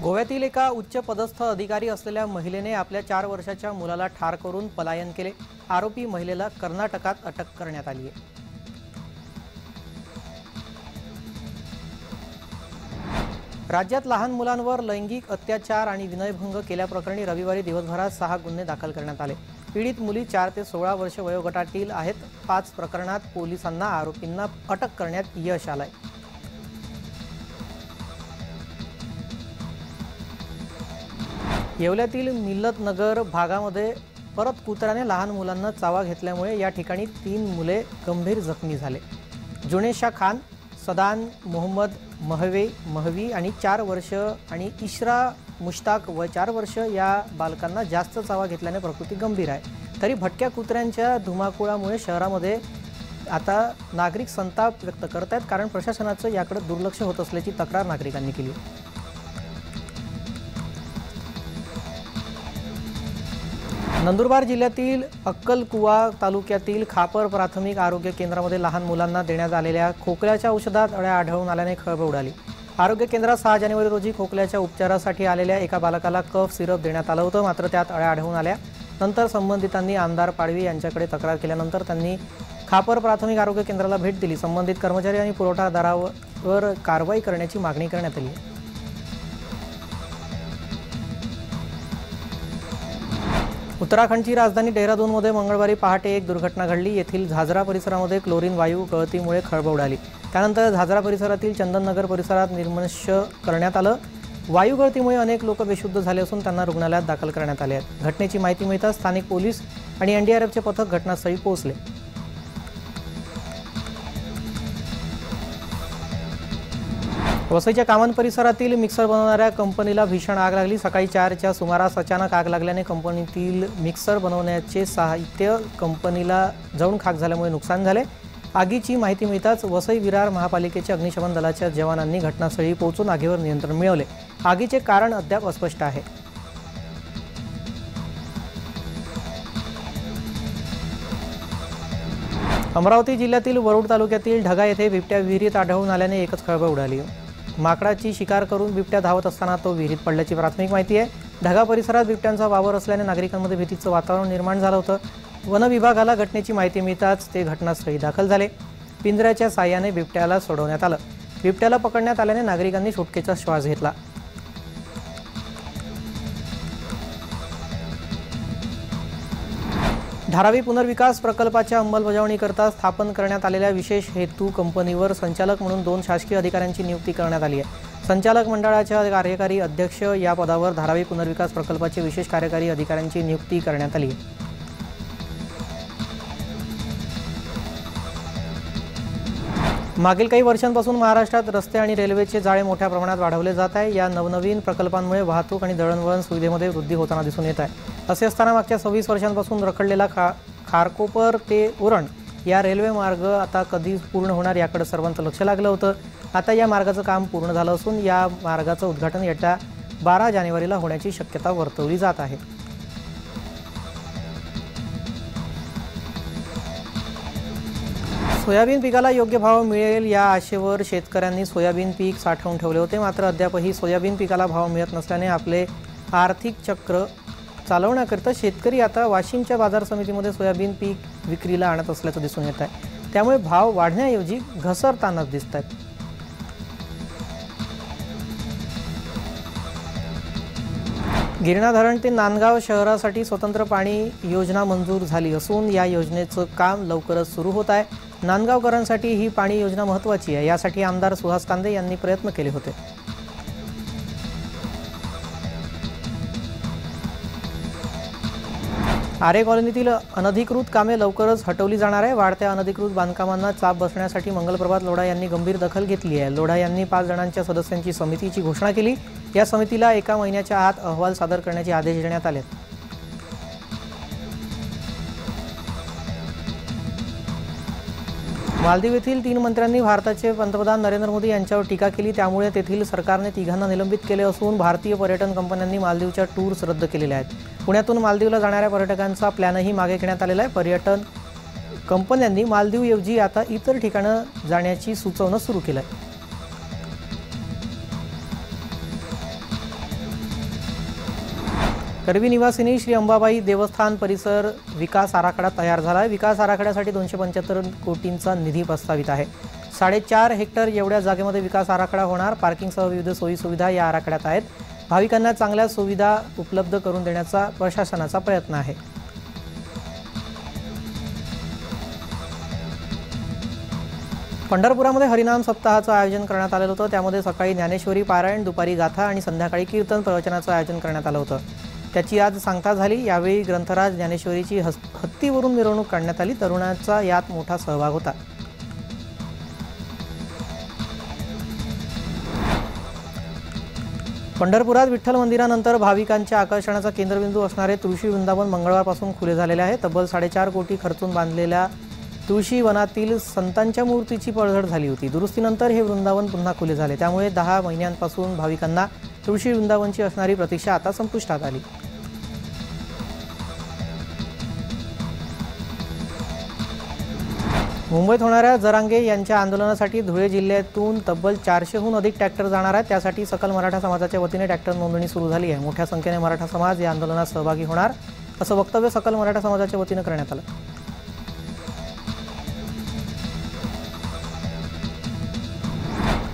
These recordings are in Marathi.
गोव्यातील एका उच्च पदस्थ अधिकारी असलेल्या महिलेने आपल्या 4 वर्षाच्या मुलाला ठार करून पलायन केले। आरोपी महिलेला कर्नाटकात अटक करण्यात आली आहे। राज्यात लहान मुलांवर लैंगिक अत्याचार आणि विनयभंग केल्याप्रकरणी रविवारी दिवसभरात 6 गुन्हे दाखल करण्यात आले। पीडित मुली 4 ते 16 वर्ष वयोगटातील आहेत। 5 प्रकरणात पोलिसांना आरोपींना अटक करण्यात यश आले। येवल्यातील मिल्लतनगर भागामध्ये परत कुत्र्याने लहान मुलांना चावा घेतल्यामुळे या ठिकाणी 3 मुले गंभीर जखमी झाले। जुनेशा खान, सदान मोहम्मद महवी आणि 4 वर्ष आणि इशरा मुश्ताक व 4 वर्ष या बालकांना जास्त चावा घेतल्याने प्रकृती गंभीर आहे। तरी भटक्या कुत्र्यांच्या धुमाकूळामुळे शहरामध्ये आता नागरिक संताप व्यक्त करत आहेत, कारण प्रशासनाचं याकडे दुर्लक्ष होत असल्याची तक्रार नागरिकांनी केली। नंदुरबार जिल्ह्यातील अक्कलकुवा तालुक्यातील खापर प्राथमिक आरोग्य केंद्रामध्ये लहान मुलांना देण्यात आलेल्या खोकल्याच्या औषधात अळ्या आढळून आल्याने खळबळ उडाली। आरोग्य केंद्रात 6 जानेवारी रोजी खोकल्याच्या उपचारासाठी आलेल्या एका बालकाला कफ सिरप देण्यात आलं होतं, मात्र त्यात अळ्या आढळून आल्या। नंतर संबंधितांनी आमदार पाडवी यांच्याकडे तक्रार केल्यानंतर त्यांनी खापर प्राथमिक आरोग्य केंद्राला भेट दिली। संबंधित कर्मचारी आणि पुरवठादारावर कारवाई करण्याची मागणी करण्यात आली। उत्तराखंडची राजधानी देहरादूनमध्ये मंगळवारी पहाटे एक दुर्घटना घडली। येथील झाजरा परिसरामध्ये क्लोरीन वायू गळतीमुळे खळबळ उडाली। त्यानंतर झाजरा परिसरातील चंदननगर परिसरात निर्मनुष्य करण्यात आलं। वायू गळतीमुळे अनेक लोक बेशुद्ध झाले असून त्यांना रुग्णालयात दाखल करण्यात आले आहे। घटनेची माहिती मिळताच स्थानिक पोलीस आणि एनडीआरएफचे पथक घटनास्थळी पोहोचले। वसईच्या कामन परिसरातील मिक्सर बनवणाऱ्या कंपनीला भीषण आग लागली। सकाळी 4च्या सुमारास अचानक आग लागल्याने कंपनीतील मिक्सर बनवण्याचे साहित्य कंपनीला जळून खाक झाल्यामुळे नुकसान झाले। आगीची माहिती मिळताच वसई विरार महापालिकेच्या अग्निशमन दलाच्या जवानांनी घटनास्थळी पोहोचून आगीवर नियंत्रण मिळवले। आगीचे कारण अद्याप अस्पष्ट आहे। अमरावती जिल्ह्यातील वरुड तालुक्यातील ढगा येथे बिबट्या विहिरीत आढळून आल्याने एकच खळबळ उडाली। माकडाची शिकार करून बिबट्या धावत असताना तो विहिरीत पडल्याची प्राथमिक माहिती आहे। ढगा परिसरात बिबट्यांचा वावर असल्याने नागरिकांमध्ये भीतीचं वातावरण निर्माण झालं होतं। वन विभागाला घटनेची माहिती मिळताच ते घटनास्थळी दाखल झाले। पिंजऱ्याच्या साहाय्याने बिबट्याला सोडवण्यात आलं। बिबट्याला पकडण्यात आल्याने नागरिकांनी सुटकेचा श्वास घेतला। धारावी पुनर्विकास प्रकल्पाच्या अंमलबजावणीकरता स्थापन करण्यात आलेल्या विशेष हेतू कंपनीवर संचालक म्हणून 2 शासकीय अधिकाऱ्यांची नियुक्ती करण्यात आली आहे। संचालक मंडळाच्या कार्यकारी अध्यक्ष या पदावर धारावी पुनर्विकास प्रकल्पाचे विशेष कार्यकारी अधिकाऱ्यांची नियुक्ती करण्यात आली आहे। मागील काही वर्षांपासून महाराष्ट्रात रस्ते आणि रेल्वेचे जाळे मोठ्या प्रमाणात वाढवले जात आहे। या नवनवीन प्रकल्पांमुळे वाहतूक आणि दळणवळण सुविधेमध्ये वृद्धी होताना दिसून येत आहे। असे असताना मागच्या 26 वर्षांपासून रखडलेला खारकोपर ते उरण या रेल्वे मार्ग आता कधी पूर्ण होणार याकडे सर्वांचं लक्ष लागलं होतं। आता या मार्गाचं काम पूर्ण झालं असून या मार्गाचं उद्घाटन येत्या 12 जानेवारीला होण्याची शक्यता वर्तवली जात आहे। सोयाबीन पिकाला योग्य भाव मिळेल या आशेवर शेतकऱ्यांनी सोयाबीन पीक साठवून ठेवले होते, मात्र अद्यापही सोयाबीन पिकाला भाव मिळत नसल्याने आपले आर्थिक चक्र चालवण्याकरिता शेतकरी आता वाशिमच्या बाजार समितीमध्ये सोयाबीन पीक विक्रीला आणत असल्याचं दिसून येत आहे। त्यामुळे भाव वाढण्याऐवजी घसरतानाच दिसत आहेत। गिरणा धरण ते नांदगाव शहरासाठी स्वतंत्र पाणी योजना मंजूर झाली असून या योजनेचं काम लवकरच सुरू होत आहे। नांदगावकरांसाठी ही पाणी योजना महत्त्वाची आहे। यासाठी आमदार सुहास कांदे यांनी प्रयत्न केले होते। आरे कॉलनीतील अनधिकृत कामे लवकरच हटवली जाणार आहे। वाढत्या अनधिकृत बांधकामांना चाप बसण्यासाठी मंगलप्रभात लोढा यांनी गंभीर दखल घेतली आहे। लोढा यांनी 5 जणांच्या सदस्यांची समितीची घोषणा केली। या समितीला 1 महिन्याच्या आत अहवाल सादर करण्याचे आदेश देण्यात आले। मालदीव येथील 3 मंत्र्यांनी भारताचे पंतप्रधान नरेंद्र मोदी यांच्यावर टीका केली। त्यामुळे तेथील सरकारने 3घांना निलंबित केले असून भारतीय पर्यटन कंपन्यांनी मालदीवच्या टूर्स रद्द केलेल्या आहेत। पुण्यातून मालदीवला जाणाऱ्या पर्यटकांचा प्लॅनही मागे घेण्यात आलेला आहे। पर्यटन कंपन्यांनी मालदीवऐवजी आता इतर ठिकाणं जाण्याची सुचवणं सुरू केलं आहे। करवी निवासिनी श्री अंबाबाई देवस्थान परिसर विकास आराखडा तयार झाला आहे। विकास आराखड्यासाठी 275 कोटींचा निधी प्रस्तावित आहे। 4.5 हेक्टर एवढ्या जागेमध्ये विकास आराखडा होणार। पार्किंगसह विविध सोयी सुविधा या आराखड्यात आहेत। भाविकांना चांगल्या सुविधा उपलब्ध करून देण्याचा प्रशासनाचा प्रयत्न आहे। पंढरपुरामध्ये हरिनाम सप्ताहाचं आयोजन करण्यात आलेलं होतं। त्यामध्ये सकाळी ज्ञानेश्वरी पारायण, दुपारी गाथा आणि संध्याकाळी कीर्तन प्रवचनाचं आयोजन करण्यात आलं होतं। त्याची आज सांगता झाली। यावेळी ग्रंथराज ज्ञानेश्वरीची हत्तीवरून मिरवणूक काढण्यात आली। तरुणांचा यात मोठा सहभाग होता। पंढरपुरात विठ्ठल मंदिरानंतर भाविकांच्या आकर्षणाचा केंद्रबिंदू असणारे तुळशी वृंदावन मंगळवारपासून खुले झालेले आहे। तब्बल 4.5 कोटी खर्चून बांधलेल्या तुळशी वनातील संतांच्या मूर्तीची पडझड झाली होती। दुरुस्तीनंतर हे वृंदावन पुन्हा खुले झाले। त्यामुळे 10 महिन्यांपासून भाविकांना तुळशी वृंदावनची असणारी प्रतीक्षा आता संपुष्टात आली। मुंबईत होणाऱ्या जरांगे यांच्या आंदोलनासाठी धुळे जिल्ह्यातून तब्बल 400हून अधिक ट्रॅक्टर जाणार आहेत। त्यासाठी सकल मराठा समाजाच्या वतीने ट्रॅक्टर नोंदणी सुरू झाली आहे। मोठ्या संख्येने मराठा समाज या आंदोलनात सहभागी होणार असं वक्तव्य सकल मराठा समाजाच्या वतीने करण्यात आलं।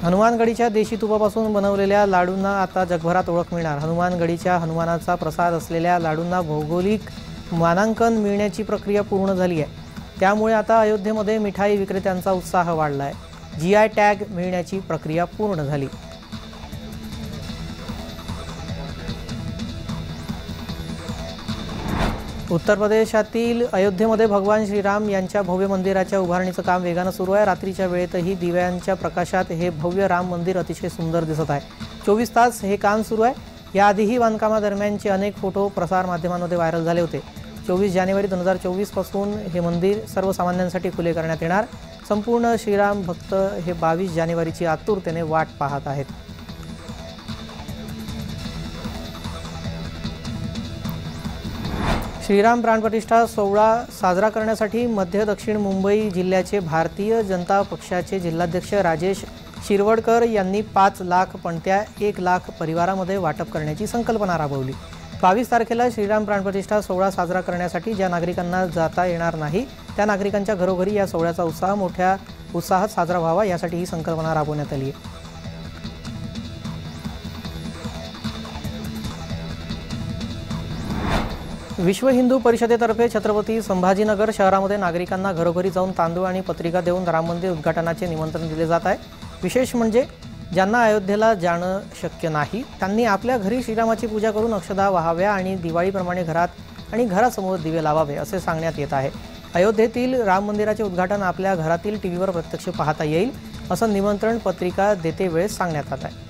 हनुमानगडीच्या देशी तुपापासून बनवलेल्या लाडूंना आता जगभरात ओळख मिळणार। हनुमानगडीच्या हनुमानाचा प्रसाद असलेल्या लाडूंना भौगोलिक मानांकन मिळण्याची प्रक्रिया पूर्ण झाली आहे। त्यामुळे आता अयोध्येमध्ये मिठाई विक्रेत्यांचा उत्साह वाढला आहे। जीआय टॅग मिळण्याची प्रक्रिया पूर्ण झाली। उत्तर प्रदेशातील अयोध्येमध्ये भगवान श्रीराम यांच्या भव्य मंदिराच्या उभारणीचं काम वेगानं सुरू आहे। रात्रीच्या वेळेतही दिव्यांच्या प्रकाशात हे भव्य राम मंदिर अतिशय सुंदर दिसत आहे। 24 तास हे काम सुरू आहे। याआधीही बांधकामादरम्यानचे अनेक फोटो प्रसार माध्यमांमध्ये व्हायरल झाले होते। 24 जानेवारी 2024 पासून हे मंदिर सर्वसामान्यांसाठी खुले करण्यात येणार। संपूर्ण श्रीराम भक्त हे 22 जानेवारीची आतुरतेने वाट पाहत आहेत। श्रीराम प्राणप्रतिष्ठा सोहळा साजरा करण्यासाठी मध्य दक्षिण मुंबई जिल्ह्याचे भारतीय जनता पक्षाचे जिल्हाध्यक्ष राजेश शिरवडकर यांनी 5 लाख पणत्या 1 लाख परिवारामध्ये वाटप करण्याची संकल्पना राबवली। 22 तारखेला श्रीराम प्राणप्रतिष्ठा सोहळा साजरा करण्यासाठी ज्या नागरिकांना जाता येणार नाही त्या नागरिकांच्या घरोघरी या सोहळ्याचा उत्साह मोठ्या उत्साहात साजरा व्हावा यासाठी ही संकल्पना राबवण्यात आली आहे। विश्व हिंदू परिषदेतर्फे छत्रपती संभाजीनगर शहरामध्ये नागरिकांना घरोघरी जाऊन तांदूळ आणि पत्रिका देऊन राम मंदिर उद्घाटनाचे निमंत्रण दिले जात आहे। विशेष म्हणजे ज्यांना अयोध्येला जाणं शक्य नाही त्यांनी आपल्या घरी श्रीरामाची पूजा करून अक्षदा वाहाव्या आणि दिवाळीप्रमाणे घरात आणि घरासमोर दिवे लावावे असे सांगण्यात येत आहे। अयोध्येतील राम मंदिराचे उद्घाटन आपल्या घरातील टीव्हीवर प्रत्यक्ष पाहता येईल असं निमंत्रण पत्रिका देते वेळेस सांगण्यात आलं आहे।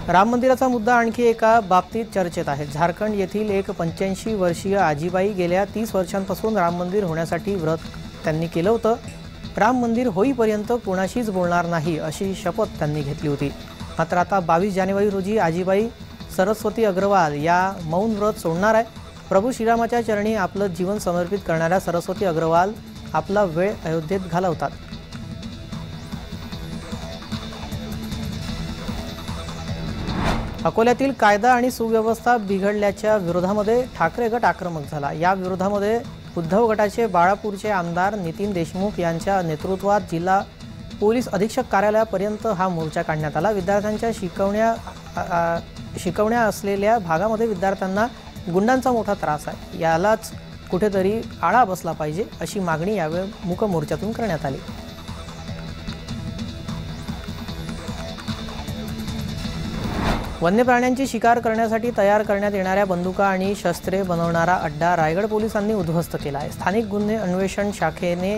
राम मंदिराचा मुद्दा आणखी एका बाबतीत चर्चेत आहे। झारखंड येथील एक 85 वर्षीय आजीबाई गेल्या 30 वर्षांपासून राम मंदिर होण्यासाठी व्रत त्यांनी केलं होतं। राम मंदिर होईपर्यंत कोणाशीच बोलणार नाही अशी शपथ त्यांनी घेतली होती। मात्र आता 22 जानेवारी रोजी आजीबाई सरस्वती अग्रवाल या मौन व्रत सोडणार आहे। प्रभू श्रीरामाच्या चरणी आपलं जीवन समर्पित करणाऱ्या सरस्वती अग्रवाल आपला वेळ अयोध्येत घालवतात। अकोल्यातील कायदा आणि सुव्यवस्था बिघडल्याच्या विरोधामध्ये ठाकरे गट आक्रमक झाला। या विरोधामध्ये उद्धव गटाचे बाळापूरचे आमदार नितीन देशमुख यांच्या नेतृत्वात जिल्हा पोलीस अधीक्षक कार्यालयापर्यंत हा मोर्चा काढण्यात आला। विद्यार्थ्यांच्या शिकवण्या असलेल्या भागामध्ये विद्यार्थ्यांना गुंडांचा मोठा त्रास आहे। यालाच कुठेतरी आळा बसला पाहिजे अशी मागणी यावेळी मूक मोर्चातून करण्यात आली। वन्य प्राण्यांची शिकार करण्यासाठी तयार करण्यात येणाऱ्या बंदुका आणि शस्त्रे बनवणारा अड्डा रायगड पोलिसांनी उद्ध्वस्त केला आहे। स्थानिक गुन्हे अन्वेषण शाखेने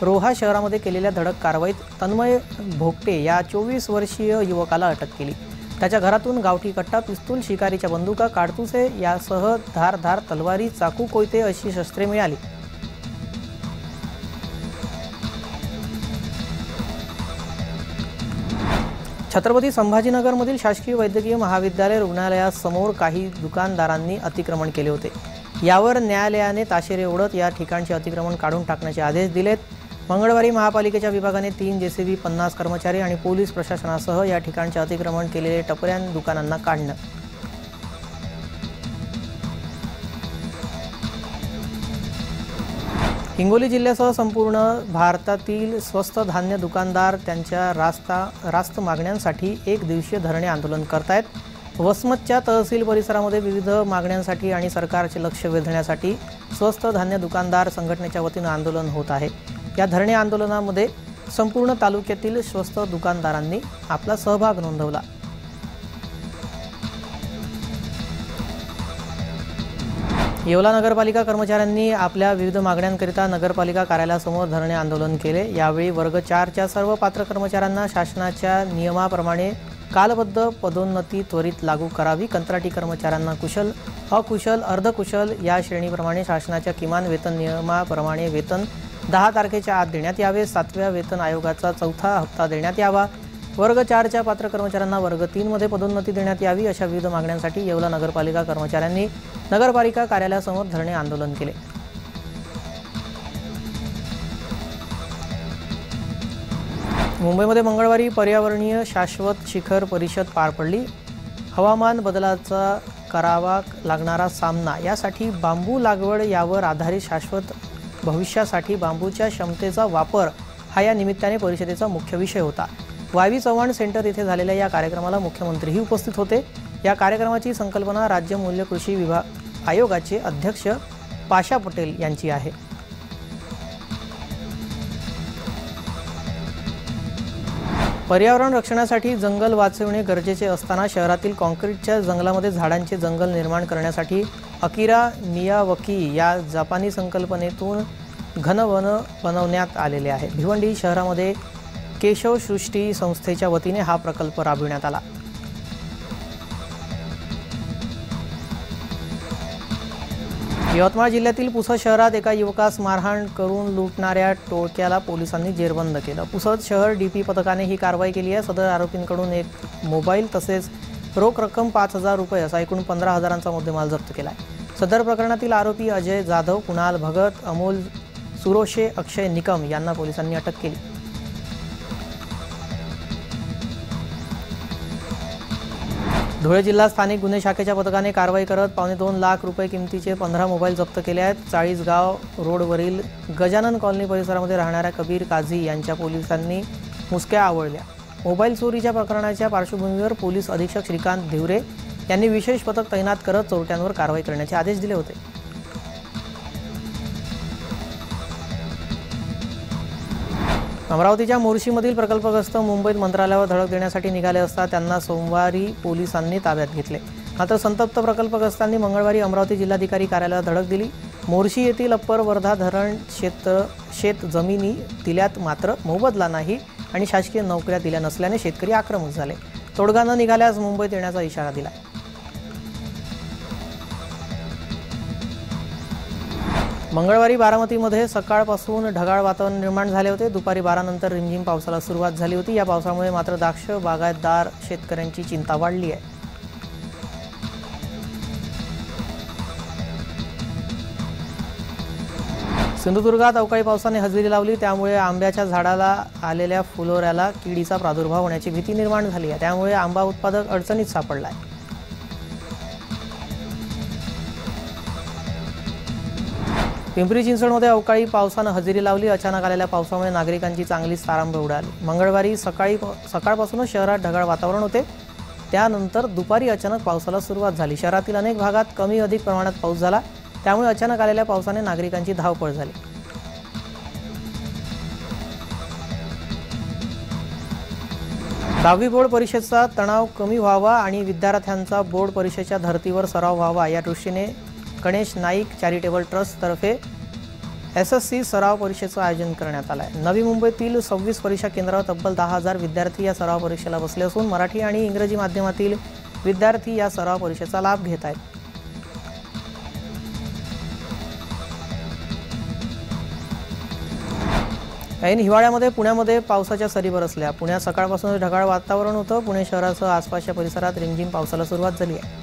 रोहा शहरामध्ये केलेल्या धडक कारवाईत तन्मय भोगटे या 24 वर्षीय युवकाला अटक केली। त्याच्या घरातून गावठी कट्टा, पिस्तूल, शिकारीच्या बंदुका, काडतुसे यासह धारधार तलवारी, चाकू, कोयते अशी शस्त्रे मिळाली। छत्रपती संभाजीनगरमधील शासकीय वैद्यकीय महाविद्यालय रुग्णालयासमोर काही दुकानदारांनी अतिक्रमण केले होते। यावर न्यायालयाने ताशेरे ओढत या ठिकाणचे अतिक्रमण काढून टाकण्याचे आदेश दिलेत। मंगळवारी महापालिकेच्या विभागाने 3 जेसीबी, 50 कर्मचारी आणि पोलीस प्रशासनासह या ठिकाणचे अतिक्रमण केलेले टपऱ्या दुकानांना काढणं. हिंगोली जिल्ह्यासह संपूर्ण भारतातील स्वस्त धान्य दुकानदार त्यांच्या रास्त मागण्यांसाठी एक दिवसीय धरणे आंदोलन करतायत. वसमतच्या तहसील परिसरामध्ये विविध मागण्यांसाठी आणि सरकारचे लक्ष वेधण्यासाठी स्वस्त धान्य दुकानदार संघटनेच्या वतीने आंदोलन होत आहे. या धरणे आंदोलनामध्ये संपूर्ण तालुक्यातील स्वस्त दुकानदारांनी आपला सहभाग नोंदवला. येवला नगरपालिका कर्मचाऱ्यांनी आपल्या विविध मागण्यांकरिता नगरपालिका कार्यालयासमोर धरणे आंदोलन केले. यावेळी वर्ग 4च्या सर्व पात्र कर्मचाऱ्यांना शासनाच्या नियमाप्रमाणे कालबद्ध पदोन्नती त्वरित लागू करावी, कंत्राटी कर्मचाऱ्यांना कुशल, अकुशल, अर्धकुशल या श्रेणीप्रमाणे शासनाच्या किमान वेतन नियमाप्रमाणे वेतन 10 तारखेच्या आत देण्यात यावे, 7व्या वेतन आयोगाचा 4था हप्ता देण्यात यावा, वर्ग 4च्या पात्र कर्मचाऱ्यांना वर्ग 3 मध्ये पदोन्नती देण्यात यावी, अशा विविध मागण्यांसाठी येवला नगरपालिका कर्मचाऱ्यांनी नगरपालिका कार्यालयासमोर धरणे आंदोलन केले. मुंबईमध्ये मंगळवारी पर्यावरणीय शाश्वत शिखर परिषद पार पडली. हवामान बदलाचा करावा लागणारा सामना यासाठी बांबू लागवड यावर आधारित शाश्वत भविष्यासाठी बांबूच्या क्षमतेचा वापर हा या निमित्ताने परिषदेचा मुख्य विषय होता. वायवी चव्हाण सेंटर येथे झालेल्या या कार्यक्रमाला मुख्यमंत्रीही उपस्थित होते. या कार्यक्रमाची संकल्पना राज्य मूल्य कृषी विभाग आयोगाचे अध्यक्ष पाशा पटेल यांची आहे. पर्यावरण रक्षणासाठी जंगल वाचवणे गरजेचे असताना शहरातील काँक्रीटच्या जंगलामध्ये झाडांचे जंगल निर्माण करण्यासाठी अकिरा मियावकी या जपानी संकल्पनेतून घनवन बनवण्यात आलेले आहे. भिवंडी शहरामध्ये केशव सृष्टी संस्थेच्या वतीने हा प्रकल्प राबविण्यात आला. यवतमाळ जिल्ह्यातील पुसद शहरात एका युवकास मारहाण करून लुटणाऱ्या टोळक्याला पोलिसांनी जेरबंद केलं. पुसद शहर डीपी पथकाने ही कारवाई केली आहे. सदर आरोपींकडून एक मोबाईल तसेच रोख रक्कम 5,000 रुपये असा एकूण 15,000चा मुद्देमाल जप्त केला आहे. सदर प्रकरणातील आरोपी अजय जाधव, कुणाल भगत, अमोल सुरोशे, अक्षय निकम यांना पोलिसांनी अटक केली. धुळे जिल्हा स्थानिक गुन्हे शाखेच्या पथकाने कारवाई करत 2.25 लाख रुपये किमतीचे 15 मोबाईल जप्त केले आहेत. 40 गाव रोडवरील गजानन कॉलनी परिसरामध्ये राहणाऱ्या कबीर काझी यांच्या पोलिसांनी मुसक्या आवळल्या. मोबाईल चोरीच्या प्रकरणाच्या पार्श्वभूमीवर पोलीस अधीक्षक श्रीकांत धिवरे यांनी विशेष पथक तैनात करत चोरट्यांवर कारवाई करण्याचे आदेश दिले होते. अमरावतीच्या मोर्शीमधील प्रकल्पग्रस्त मुंबईत मंत्रालयावर धडक देण्यासाठी निघाले असता त्यांना सोमवारी पोलिसांनी ताब्यात घेतले. मात्र संतप्त प्रकल्पग्रस्तांनी मंगळवारी अमरावती जिल्हाधिकारी कार्यालयात धडक दिली. मोर्शी येथील अप्पर वर्धा धरण शेत जमिनी दिल्यात मात्र मोबदला नाही आणि शासकीय नोकऱ्या दिल्या नसल्याने शेतकरी आक्रमक झाले. तोडगा न निघाल्यास मुंबईत येण्याचा इशारा दिला. मंगळवारी बारामतीमध्ये सकाळपासून ढगाळ वातावरण निर्माण झाले होते. दुपारी 12 नंतर रिमझिम पावसाला सुरुवात झाली होती. या पावसामुळे मात्र द्राक्ष बागायतदार शेतकऱ्यांची चिंता वाढली आहे. सिंधुदुर्गात अवकाळी पावसाने हजेरी लावली. त्यामुळे आंब्याच्या झाडाला आलेल्या फुलोऱ्याला किडीचा प्रादुर्भाव होण्याची भीती निर्माण झाली आहे. त्यामुळे आंबा उत्पादक अडचणीत सापडला आहे. पिंपरी चिंचवडमध्ये अवकाळी पावसाने हजेरी लावली. अचानक आलेल्या पावसामुळे नागरिकांची चांगलीच तारांबळ उडाली. मंगळवारी सकाळपासूनच शहरात ढगाळ वातावरण होते. त्यानंतर दुपारी अचानक पावसाला सुरुवात झाली. शहरातील अनेक भागात कमी अधिक प्रमाणात पाऊस झाला. त्यामुळे अचानक आलेल्या पावसाने नागरिकांची धावपळ झाली. दहावी बोर्ड परीक्षेचा तणाव कमी व्हावा आणि विद्यार्थ्यांचा बोर्ड परीक्षेच्या धर्तीवर सराव व्हावा या दृष्टीने गणेश नाईक चॅरिटेबल ट्रस्ट तर्फे SSC सराव परीक्षेचं आयोजन करण्यात आलं आहे. नवी मुंबईतील 26 परीक्षा केंद्रावर तब्बल 10,000 विद्यार्थी या सराव परीक्षेला बसले असून मराठी आणि इंग्रजी माध्यमातील विद्यार्थी या सराव परीक्षेचा लाभ घेत आहेत. ऐन हिवाळ्यामध्ये पुण्यामध्ये पावसाच्या सरी बरसल्या. पुण्यात सकाळपासून ढगाळ वातावरण होतं. पुणे शहरासह आसपासच्या परिसरात रिमझिम पावसाला सुरुवात झाली आहे.